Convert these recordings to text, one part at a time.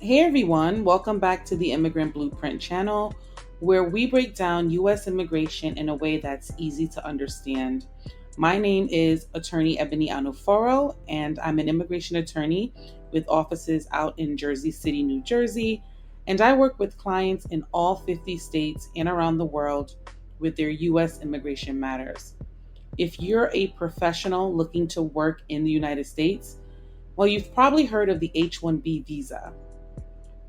Hey everyone, welcome back to the Immigrant Blueprint channel, where we break down U.S. immigration in a way that's easy to understand. My name is Attorney Ebony Anuforo, and I'm an immigration attorney with offices out in Jersey City, New Jersey, and I work with clients in all 50 states and around the world with their U.S. immigration matters. If you're a professional looking to work in the United States, well, you've probably heard of the H-1B visa.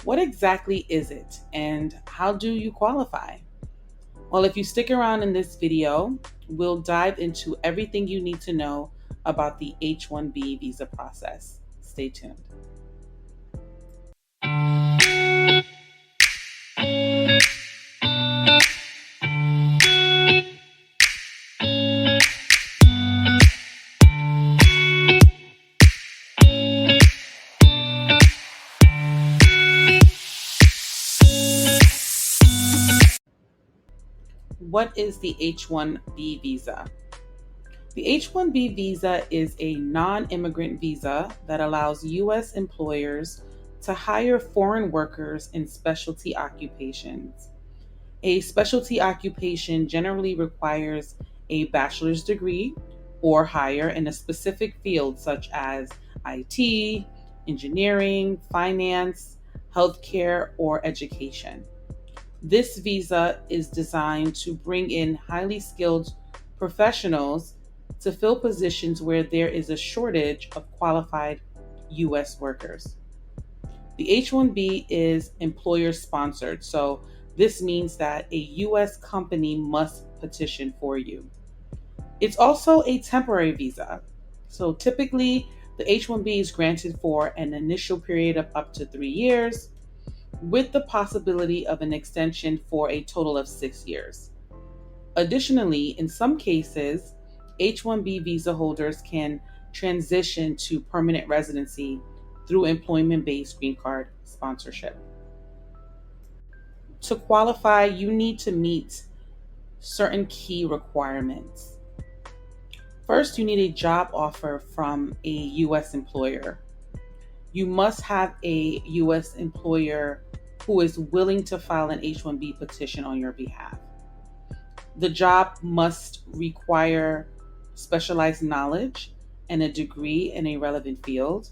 What exactly is it and how do you qualify? Well, if you stick around in this video, we'll dive into everything you need to know about the H-1B visa process. Stay tuned. What is the H-1B visa? The H-1B visa is a non-immigrant visa that allows U.S. employers to hire foreign workers in specialty occupations. A specialty occupation generally requires a bachelor's degree or higher in a specific field such as IT, engineering, finance, healthcare, or education. This visa is designed to bring in highly skilled professionals to fill positions where there is a shortage of qualified U.S. workers. The H-1B is employer sponsored, so this means that a U.S. company must petition for you. It's also a temporary visa. So typically, the H-1B is granted for an initial period of up to 3 years, with the possibility of an extension for a total of 6 years. Additionally, in some cases, H-1B visa holders can transition to permanent residency through employment-based green card sponsorship. To qualify, you need to meet certain key requirements. First, you need a job offer from a U.S. employer. You must have a U.S. employer who is willing to file an H-1B petition on your behalf. The job must require specialized knowledge and a degree in a relevant field.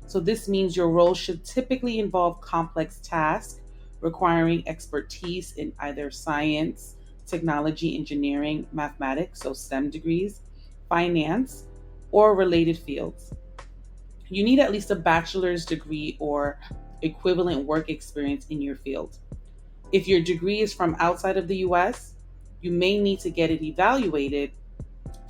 So, this means your role should typically involve complex tasks requiring expertise in either science, technology, engineering, mathematics, so STEM degrees, finance, or related fields. You need at least a bachelor's degree or equivalent work experience in your field. If your degree is from outside of the US, you may need to get it evaluated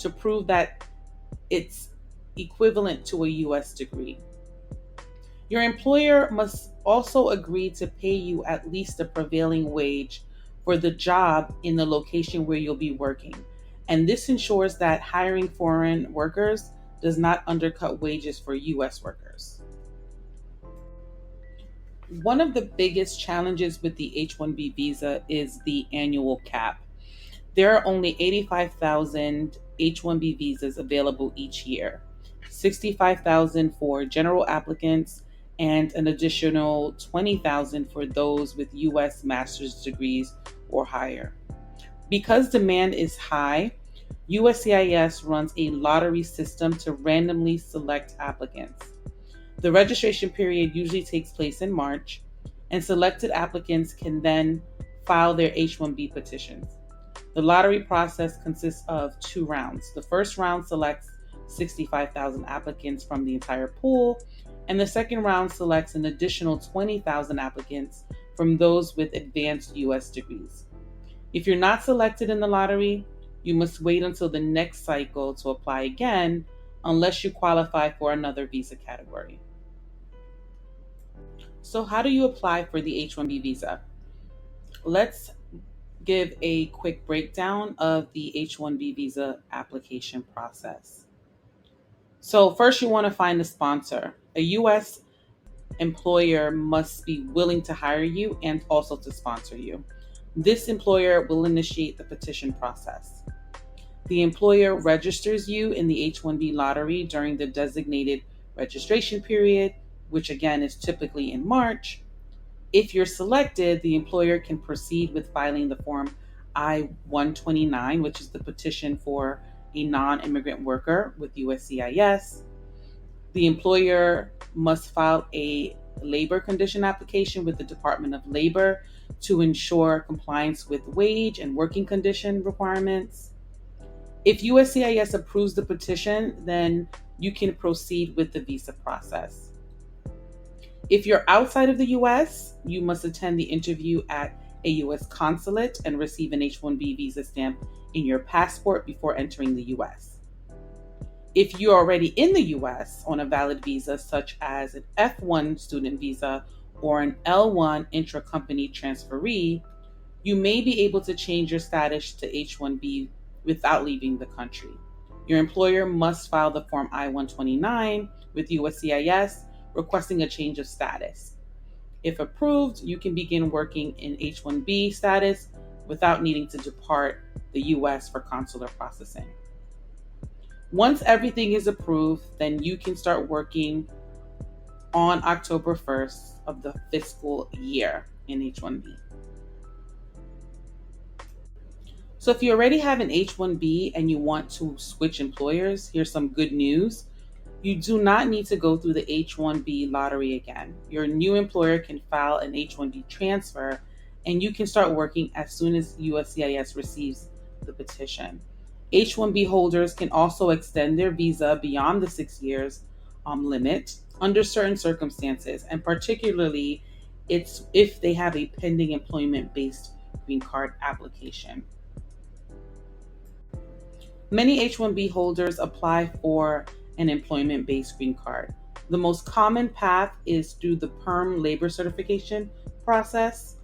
to prove that it's equivalent to a US degree. Your employer must also agree to pay you at least the prevailing wage for the job in the location where you'll be working. And this ensures that hiring foreign workers does not undercut wages for US workers. One of the biggest challenges with the H-1B visa is the annual cap. There are only 85,000 H-1B visas available each year, 65,000 for general applicants, and an additional 20,000 for those with U.S. master's degrees or higher. Because demand is high, USCIS runs a lottery system to randomly select applicants. The registration period usually takes place in March, and selected applicants can then file their H-1B petitions. The lottery process consists of 2 rounds. The first round selects 65,000 applicants from the entire pool, and the second round selects an additional 20,000 applicants from those with advanced U.S. degrees. If you're not selected in the lottery, you must wait until the next cycle to apply again unless you qualify for another visa category. So, how do you apply for the H-1B visa? Let's give a quick breakdown of the H-1B visa application process. So, first, you want to find a sponsor. A U.S. employer must be willing to hire you and also to sponsor you. This employer will initiate the petition process. The employer registers you in the H-1B lottery during the designated registration period which again is typically in March. If you're selected, the employer can proceed with filing the Form I-129, which is the petition for a non-immigrant worker with USCIS. The employer must file a labor condition application with the Department of Labor to ensure compliance with wage and working condition requirements. If USCIS approves the petition, then you can proceed with the visa process. If you're outside of the US, you must attend the interview at a US consulate and receive an H-1B visa stamp in your passport before entering the US. If you're already in the US on a valid visa, such as an F1 student visa or an L1 intra-company transferee, you may be able to change your status to H-1B without leaving the country. Your employer must file the Form I-129 with USCIS requesting a change of status. If approved, you can begin working in H-1B status without needing to depart the US for consular processing. Once everything is approved, then you can start working on October 1st of the fiscal year in H-1B. So if you already have an H-1B and you want to switch employers, here's some good news. You do not need to go through the H-1B lottery again. Your new employer can file an H-1B transfer and you can start working as soon as USCIS receives the petition. H-1B holders can also extend their visa beyond the 6 years limit under certain circumstances, and particularly it's if they have a pending employment-based green card application. Many H-1B holders apply for an employment-based green card. The most common path is through the PERM labor certification process.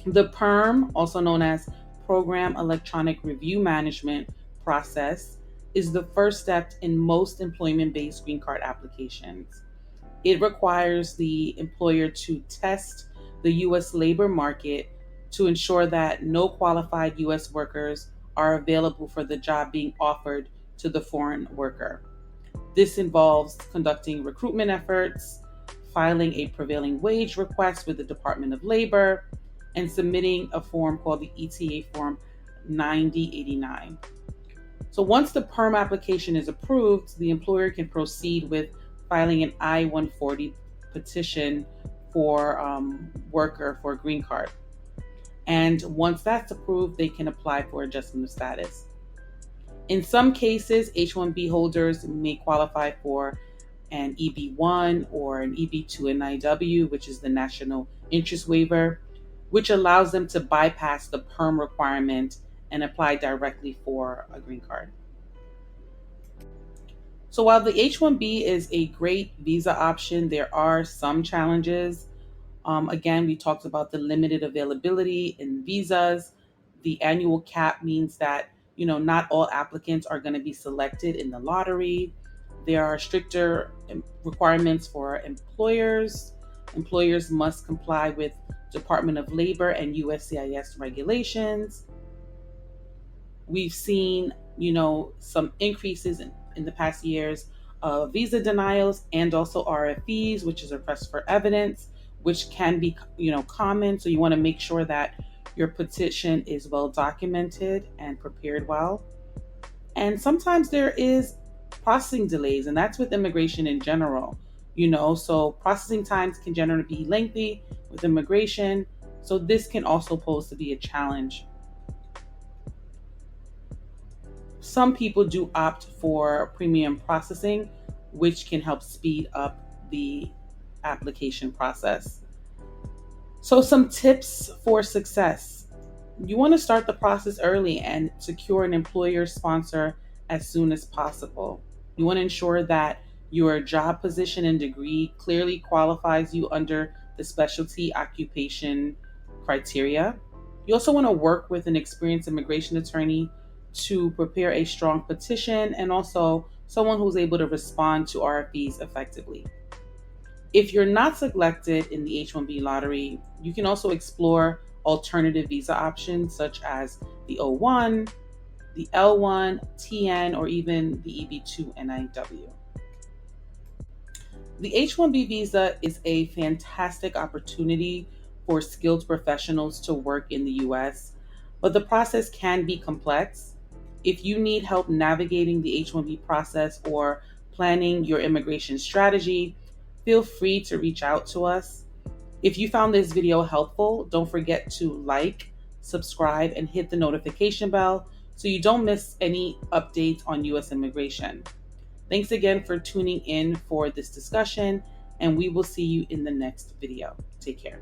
The PERM, also known as Program Electronic Review Management process, is the first step in most employment-based green card applications. It requires the employer to test the U.S. labor market to ensure that no qualified U.S. workers are available for the job being offered to the foreign worker. This involves conducting recruitment efforts, filing a prevailing wage request with the Department of Labor, and submitting a form called the ETA Form 9089. So once the PERM application is approved, the employer can proceed with filing an I-140 petition for worker for a green card. And once that's approved, they can apply for adjustment of status. In some cases, H-1B holders may qualify for an EB-1 or an EB-2 NIW, which is the National Interest Waiver, which allows them to bypass the PERM requirement and apply directly for a green card. So while the H-1B is a great visa option, there are some challenges. Again, we talked about the limited availability in visas. The annual cap means that, not all applicants are going to be selected in the lottery. There are stricter requirements for employers. Employers must comply with Department of Labor and USCIS regulations. We've seen, some increases in the past years of visa denials and also RFEs, which is request for evidence, which can be, common. So you want to make sure that your petition is well documented and prepared well. And sometimes there is processing delays, and that's with immigration in general, so processing times can generally be lengthy with immigration. So this can also pose to be a challenge. Some people do opt for premium processing, which can help speed up the application process. So some tips for success. You want to start the process early and secure an employer sponsor as soon as possible. You want to ensure that your job position and degree clearly qualifies you under the specialty occupation criteria. You also want to work with an experienced immigration attorney to prepare a strong petition and also someone who's able to respond to RFPs effectively. If you're not selected in the H-1B lottery, you can also explore alternative visa options such as the O1, the L1, TN, or even the EB-2 NIW. The H-1B visa is a fantastic opportunity for skilled professionals to work in the US, but the process can be complex. If you need help navigating the H-1B process or planning your immigration strategy, feel free to reach out to us. If you found this video helpful, don't forget to like, subscribe, and hit the notification bell so you don't miss any updates on US immigration. Thanks again for tuning in for this discussion, and we will see you in the next video. Take care.